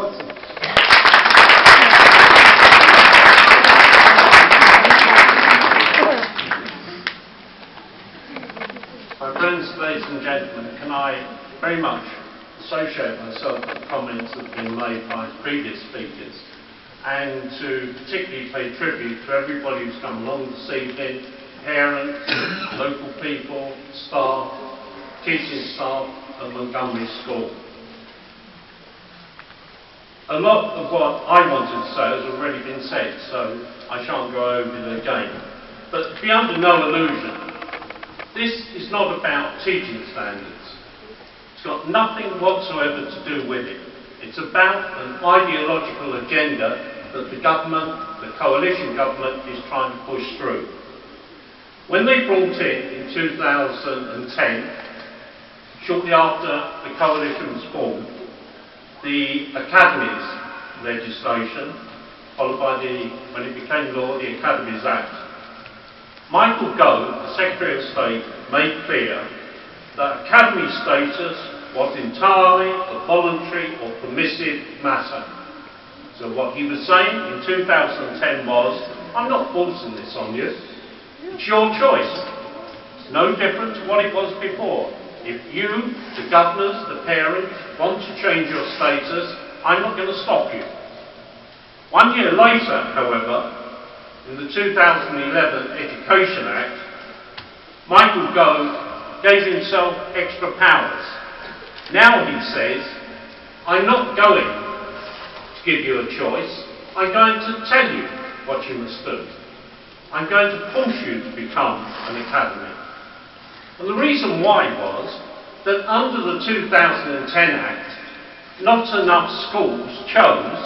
Godsiff. My friends, ladies and gentlemen, can I very much associate myself with the comments that have been made by previous speakers, and to particularly pay tribute to everybody who's come along this evening, parents, local people, staff, teaching staff at Montgomery School. A lot of what I wanted to say has already been said, so I shan't go over it again. But be under no illusion, this is not about teaching standards. It's got nothing whatsoever to do with it. It's about an ideological agenda that the government, the coalition government, is trying to push through. When they brought in 2010, shortly after the coalition was formed, the Academies legislation, followed by when it became law, the Academies Act, Michael Gove, the Secretary of State, made clear that academy status was entirely a voluntary or permissive matter. So what he was saying in 2010 was, I'm not forcing this on you, it's your choice. It's no different to what it was before. If you, the governors, the parents, want to change your status, I'm not going to stop you. 1 year later, however, in the 2011 Education Act, Michael Gove gave himself extra powers. Now he says, I'm not going to give you a choice, I'm going to tell you what you must do. I'm going to force you to become an academy. And the reason why was that under the 2010 Act, not enough schools chose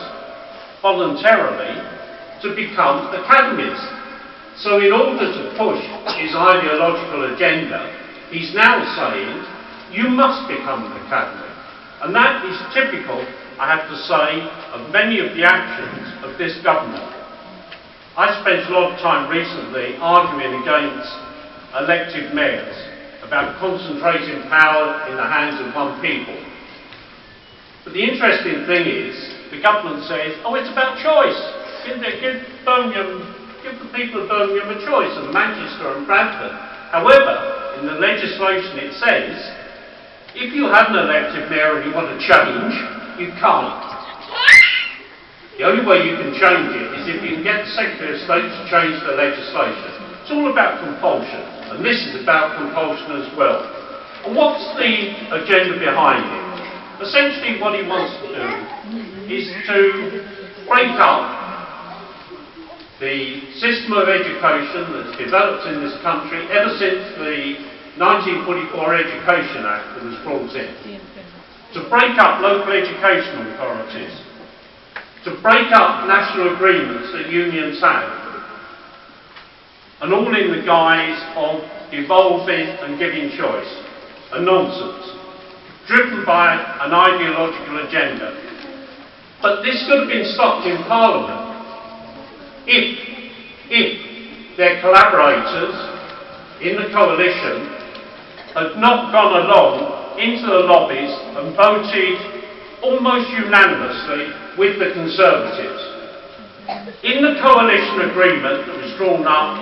voluntarily to become academies. So in order to push his ideological agenda, he's now saying, you must become an academy. And that is typical, I have to say, of many of the actions of this government. I spent a lot of time recently arguing against elected mayors, about concentrating power in the hands of one people. But the interesting thing is, the government says, oh, it's about choice. Give the people of Birmingham a choice, and Manchester and Bradford. However, in the legislation it says, if you have an elected mayor and you want to change, you can't. The only way you can change it is if you can get the Secretary of State to change the legislation. It's all about compulsion, and this is about compulsion as well. And what's the agenda behind it? Essentially what he wants to do is to break up the system of education that's developed in this country ever since the 1944 Education Act that was brought in. To break up local education authorities. To break up national agreements that unions have. And all in the guise of evolving and giving choice. A nonsense. Driven by an ideological agenda. But this could have been stopped in Parliament if their collaborators in the coalition had not gone along into the lobbies and voted almost unanimously with the Conservatives. In the coalition agreement that was drawn up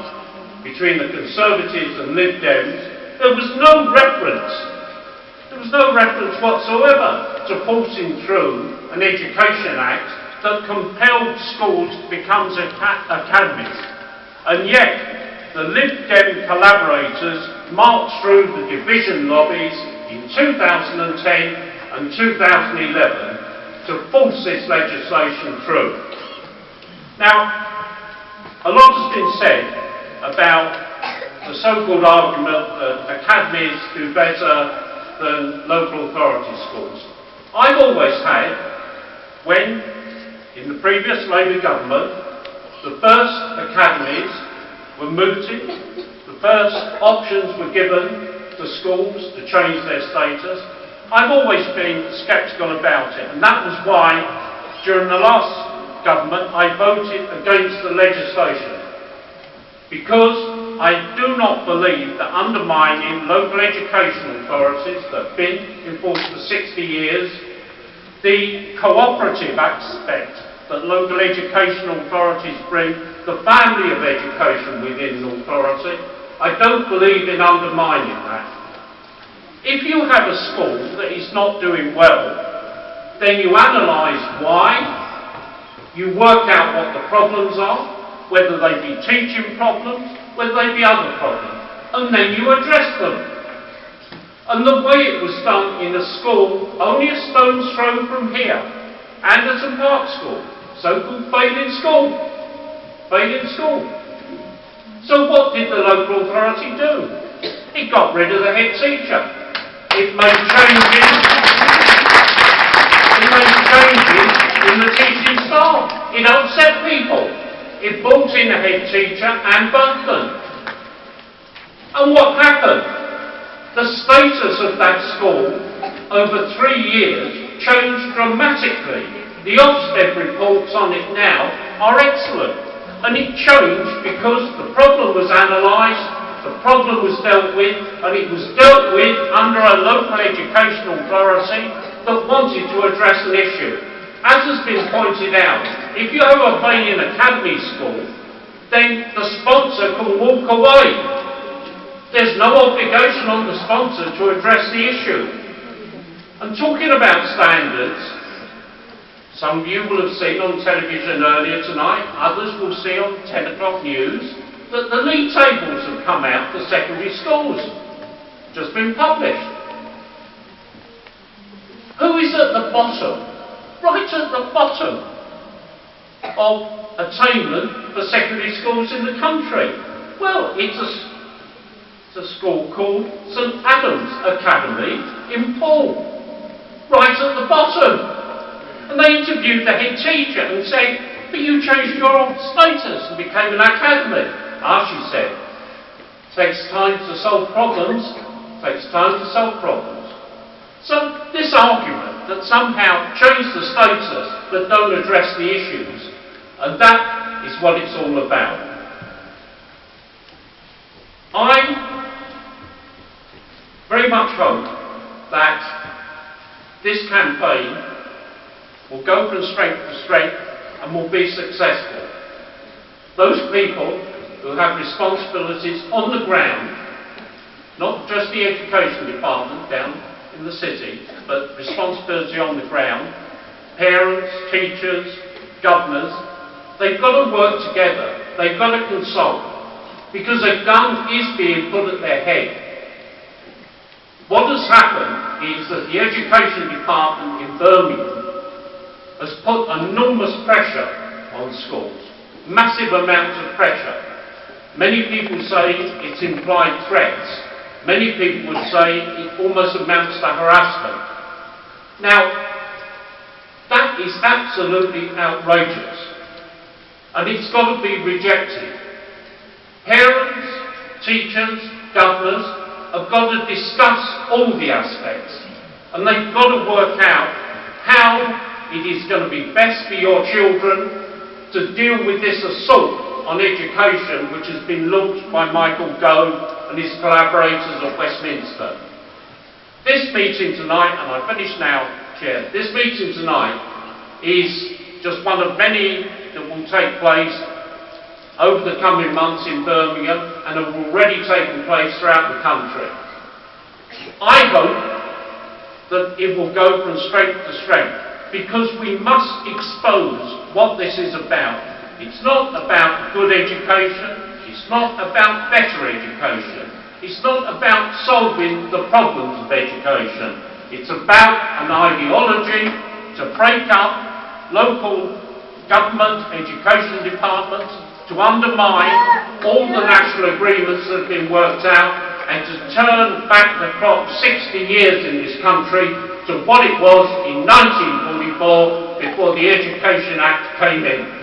between the Conservatives and Lib Dems, there was no reference whatsoever to forcing through an Education Act that compelled schools to become academies. And yet, the Lib Dem collaborators marched through the division lobbies in 2010 and 2011 to force this legislation through. Now, a lot has been said about the so-called argument that academies do better than local authority schools. I've always had, when in the previous Labour government, the first academies were mooted, the first options were given to schools to change their status, I've always been sceptical about it, and that was why during the last government I voted against the legislation, because I do not believe that undermining local education authorities that have been in force for 60 years the cooperative aspect that local education authorities bring, the family of education within the authority, I don't believe in undermining that. If you have a school that is not doing well, then you analyse why, you work out what the problems are, whether they be teaching problems, whether they be other problems, and then you address them. And the way it was done in a school, only a stone's throw from here, Anderson Park School, so-called failing school. Failing school. So what did the local authority do? It got rid of the head teacher. It made changes. It made changes in the teaching staff. It upset people. It brought in a head teacher and bumped them. And what happened? The status of that school over 3 years changed dramatically. The Ofsted reports on it now are excellent. And it changed because the problem was analysed, the problem was dealt with, and it was dealt with under a local educational authority that wanted to address an issue. As has been pointed out, if you have a failing academy school, then the sponsor can walk away. There's no obligation on the sponsor to address the issue. And talking about standards, some of you will have seen on television earlier tonight, others will see on 10 o'clock news, that the league tables have come out for secondary schools. Just been published. Who is at the bottom? Right at the bottom of attainment for secondary schools in the country. Well, it's a school called St Adam's Academy in Poole. Right at the bottom. And they interviewed the head teacher and said, but you changed your status and became an academy. She said, takes time to solve problems, takes time to solve problems. So this argument that somehow change the status but don't address the issues, and that is what it's all about. I very much hope that this campaign will go from strength to strength and will be successful. Those people who have responsibilities on the ground, not just the education department down in the city, but responsibility on the ground, parents, teachers, governors, they've got to work together, they've got to consult, because a gun is being put at their head. What has happened is that the education department in Birmingham has put enormous pressure on schools, massive amounts of pressure. Many people say it's implied threats. Many people would say it almost amounts to harassment. Now, that is absolutely outrageous, and it's got to be rejected. Parents, teachers, governors have got to discuss all the aspects, and they've got to work out how it is going to be best for your children to deal with this assault on education which has been launched by Michael Gove and his collaborators at Westminster. This meeting tonight, and I finish now, Chair, this meeting tonight is just one of many that will take place over the coming months in Birmingham and have already taken place throughout the country. I hope that it will go from strength to strength, because we must expose what this is about. It's not about good education, it's not about better education, it's not about solving the problems of education. It's about an ideology to break up local government education departments, to undermine all the national agreements that have been worked out, and to turn back the clock 60 years in this country to what it was in 1944 before the Education Act came in.